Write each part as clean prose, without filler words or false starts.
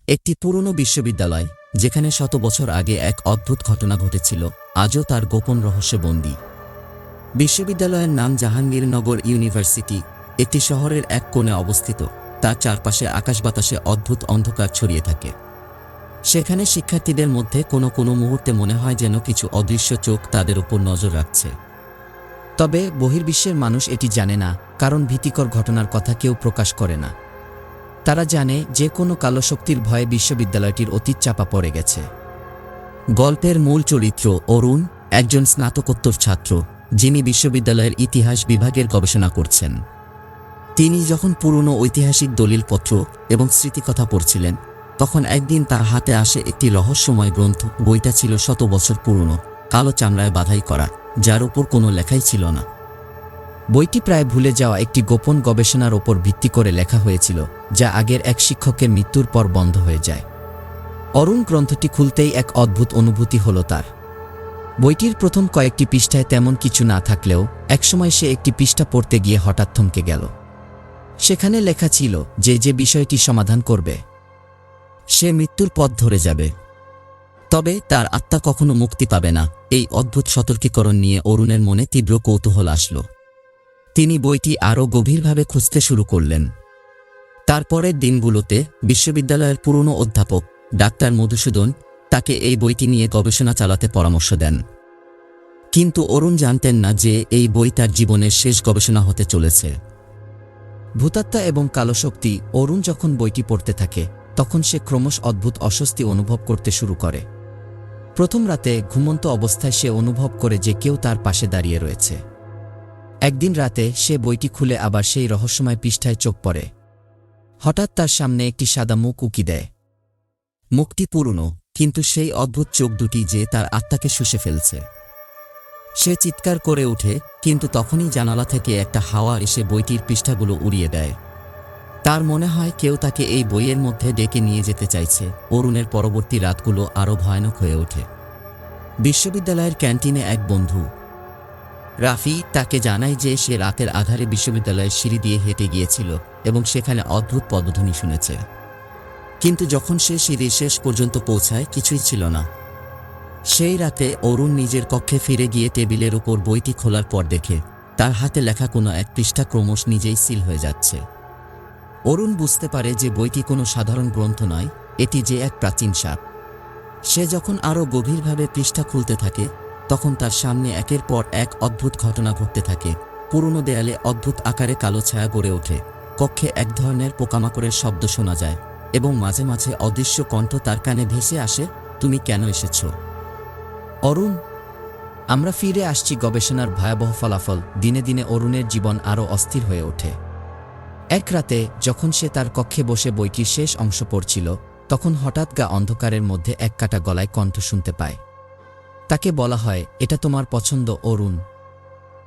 একটি পুরনো বিশ্ববিদ্যালয়, যেখানে শত বছর আগে এক অদ্ভুত ঘটনা ঘটেছিল, আজও তার গোপন রহস্যে বন্দী। বিশ্ববিদ্যালয়ের নাম জাহাঙ্গীরনগর ইউনিভার্সিটি। একটি শহরের এক কোণে অবস্থিত, তার চারপাশে আকাশ বাতাসে অদ্ভুত অন্ধকার ছড়িয়ে থাকে। সেখানে শিক্ষার্থীদের মধ্যে কোনো কোনো মুহূর্তে মনে হয় যেন কিছু অদৃশ্য চোখ তাদের উপর নজর রাখছে। তবে বহির্বিশ্বের মানুষ এটি জানে না, কারণ ভীতিকর ঘটনার কথা কেউ প্রকাশ করে না। তারা জানে যে কোনো কালো শক্তির ভয়ে বিশ্ববিদ্যালয়টির অতীত চাপা পড়ে গেছে। গল্পের মূল চরিত্র অরুণ, একজন স্নাতকোত্তর ছাত্র, যিনি বিশ্ববিদ্যালয়ের ইতিহাস বিভাগের গবেষণা করছেন। তিনি যখন পুরনো ঐতিহাসিক দলিলপত্র এবং স্মৃতিকথা পড়ছিলেন, তখন একদিন তার হাতে আসে একটি রহস্যময় গ্রন্থ। বইটা ছিল শত বছর পুরনো, কালো চামড়ায় বাধাই করা, যার উপর কোনো লেখাই ছিল না। বইটি প্রায় ভুলে যাওয়া একটি গোপন গবেষণার ওপর ভিত্তি করে লেখা হয়েছিল, যা আগের এক শিক্ষকের মৃত্যুর পর বন্ধ হয়ে যায়। অরুণ গ্রন্থটি খুলতেই এক অদ্ভুত অনুভূতি হলো তার। বইটির প্রথম কয়েকটি পৃষ্ঠায় তেমন কিছু না থাকলেও একসময় সে একটি পৃষ্ঠা পড়তে গিয়ে হঠাৎ থমকে গেল। সেখানে লেখা ছিল যে বিষয়টি সমাধান করবে, সে মৃত্যুর পথ ধরে যাবে। তবে তার আত্মা কখনো মুক্তি পাবে না। এই অদ্ভুত সতর্কীকরণ নিয়ে অরুণের মনে তীব্র কৌতূহল আসলো। তিনি বইটি আরও গভীরভাবে খুঁজতে শুরু করলেন। তারপরের দিনগুলোতে বিশ্ববিদ্যালয়ের পুরনো অধ্যাপক ডাক্তার মধুসূদন তাকে এই বইটি নিয়ে গবেষণা চালাতে পরামর্শ দেন। কিন্তু অরুণ জানতেন না যে এই বই তার জীবনের শেষ গবেষণা হতে চলেছে। ভূতাত্মা এবং কালোশক্তি। অরুণ যখন বইটি পড়তে থাকে, তখন সে ক্রমশ অদ্ভুত অস্বস্তি অনুভব করতে শুরু করে। প্রথম রাতে ঘুমন্ত অবস্থায় সে অনুভব করে যে কেউ তার পাশে দাঁড়িয়ে রয়েছে। একদিন রাতে সে বইটি খুলে আবার সেই রহস্যময় পৃষ্ঠায় চোখ পড়ে। হঠাৎ তার সামনে একটি সাদা মুখ উকি দেয়। মুখটি পুরনো, কিন্তু সেই অদ্ভুত চোখ দুটি যে তার আত্মাকে শুষে ফেলছে। সে চিৎকার করে ওঠে, কিন্তু তখনই জানালা থেকে একটা হাওয়া এসে বইটির পৃষ্ঠাগুলো উড়িয়ে দেয়। তার মনে হয় কেউ তাকে এই বইয়ের মধ্যে ডেকে নিয়ে যেতে চাইছে। অরুণের পরবর্তী রাতগুলো আরও ভয়ানক হয়ে ওঠে। বিশ্ববিদ্যালয়ের ক্যান্টিনে এক বন্ধু রাফি তাকে জানায় যে সে রাতের আধারে বিশ্ববিদ্যালয়ের সিঁড়ি দিয়ে হেঁটে গিয়েছিল এবং সেখানে অদ্ভুত পদধ্বনি শুনেছে। কিন্তু যখন সে সিঁড়ির শেষ পর্যন্ত পৌঁছায়, কিছুই ছিল না। সেই রাতে অরুণ নিজের কক্ষে ফিরে গিয়ে টেবিলের উপর বইটি খোলার পর দেখে তার হাতে লেখা কোনো এক পৃষ্ঠা ক্রমশ নিজেই সিল হয়ে যাচ্ছে। অরুণ বুঝতে পারে যে বইটি কোনো সাধারণ গ্রন্থ নয়, এটি যে এক প্রাচীন সাপ। সে যখন আরও গভীরভাবে পৃষ্ঠা খুলতে থাকে, তখন তার সামনে একের পর এক অদ্ভুত ঘটনা ঘটতে থাকে। পুরনো দেয়ালে অদ্ভুত আকারে কালো ছায়া গড়ে ওঠে, কক্ষে এক ধরনের পোকামাকড়ের শব্দ শোনা যায় এবং মাঝে মাঝে অদৃশ্য কণ্ঠ তার কানে ভেসে আসে, তুমি কেন এসেছ অরুণ? আমরা ফিরে আসছি গবেষণার ভয়াবহ ফলাফল। দিনে দিনে অরুণের জীবন আরও অস্থির হয়ে ওঠে। এক রাতে যখন সে তার কক্ষে বসে বইটির শেষ অংশ পড়ছিল, তখন হঠাৎ গা অন্ধকারের মধ্যে এক কাটা গলায় কণ্ঠ শুনতে পায়। তাকে বলা হয়, এটা তোমার পছন্দ অরুণ।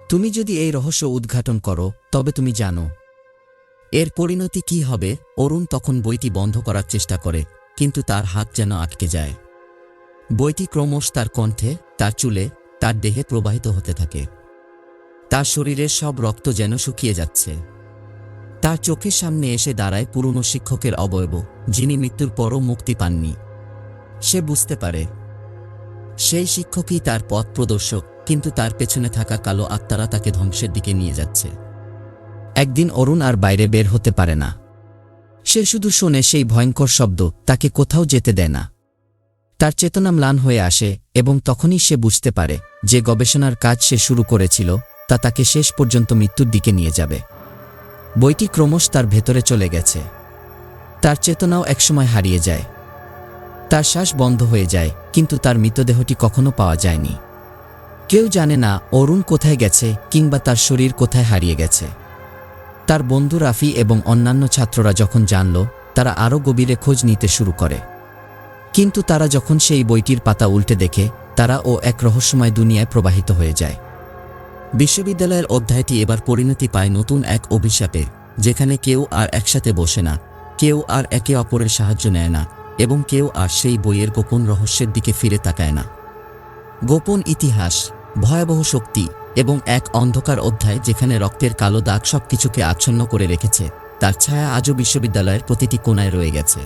তুমি যদি এই রহস্য উদ্ঘাটন করো, তবে তুমি জানো এর পরিণতি কি হবে। অরুণ তখন বইটি বন্ধ করার চেষ্টা করে, কিন্তু তার হাত যেন আটকে যায়। বইটি ক্রমশ তার কণ্ঠে, তার চুলে, তার দেহে প্রবাহিত হতে থাকে। তার শরীরের সব রক্ত যেন শুকিয়ে যাচ্ছে। তার চোখের সামনে এসে দাঁড়ায় পুরনো শিক্ষকের অবয়ব, যিনি মৃত্যুর পরও মুক্তি পাননি। সে বুঝতে পারে সেই শিক্ষকই তার পথ প্রদর্শক, কিন্তু তার পেছনে থাকা কালো আত্মারা তাকে ধ্বংসের দিকে নিয়ে যাচ্ছে। একদিন অরুণ আর বাইরে বের হতে পারে না। সে শুধু শোনে সেই ভয়ঙ্কর শব্দ, তাকে কোথাও যেতে দেয় না। তার চেতনা ম্লান হয়ে আসে এবং তখনই সে বুঝতে পারে যে গবেষণার কাজ সে শুরু করেছিল তা তাকে শেষ পর্যন্ত মৃত্যুর দিকে নিয়ে যাবে। বইটি ক্রমশ তার ভেতরে চলে গেছে। তার চেতনাও একসময় হারিয়ে যায়। তার শ্বাস বন্ধ হয়ে যায়, কিন্তু তার মৃতদেহটি কখনো পাওয়া যায়নি। কেউ জানে না অরুণ কোথায় গেছে কিংবা তার শরীর কোথায় হারিয়ে গেছে। তার বন্ধু রাফি এবং অন্যান্য ছাত্ররা যখন জানল, তারা আরও গভীরে খোঁজ নিতে শুরু করে। কিন্তু তারা যখন সেই বইটির পাতা উল্টে দেখে, তারাও এক রহস্যময় দুনিয়ায় প্রবাহিত হয়ে যায়। বিশ্ববিদ্যালয়ের অধ্যায়টি এবার পরিণতি পায় নতুন এক অভিশাপে, যেখানে কেউ আর একসাথে বসে না, কেউ আর একে অপরের সাহায্য নেয় না, এবং কেউ আর সেই বইয়ের গোপন রহস্যের দিকে ফিরে তাকায় না। গোপন ইতিহাস, ভয়াবহ শক্তি এবং এক অন্ধকার অধ্যায় যেখানে রক্তের কালো দাগ সবকিছুকে আচ্ছন্ন করে রেখেছে, তার ছায়া আজও বিশ্ববিদ্যালয়ের প্রতিটি কোণায় রয়ে গেছে।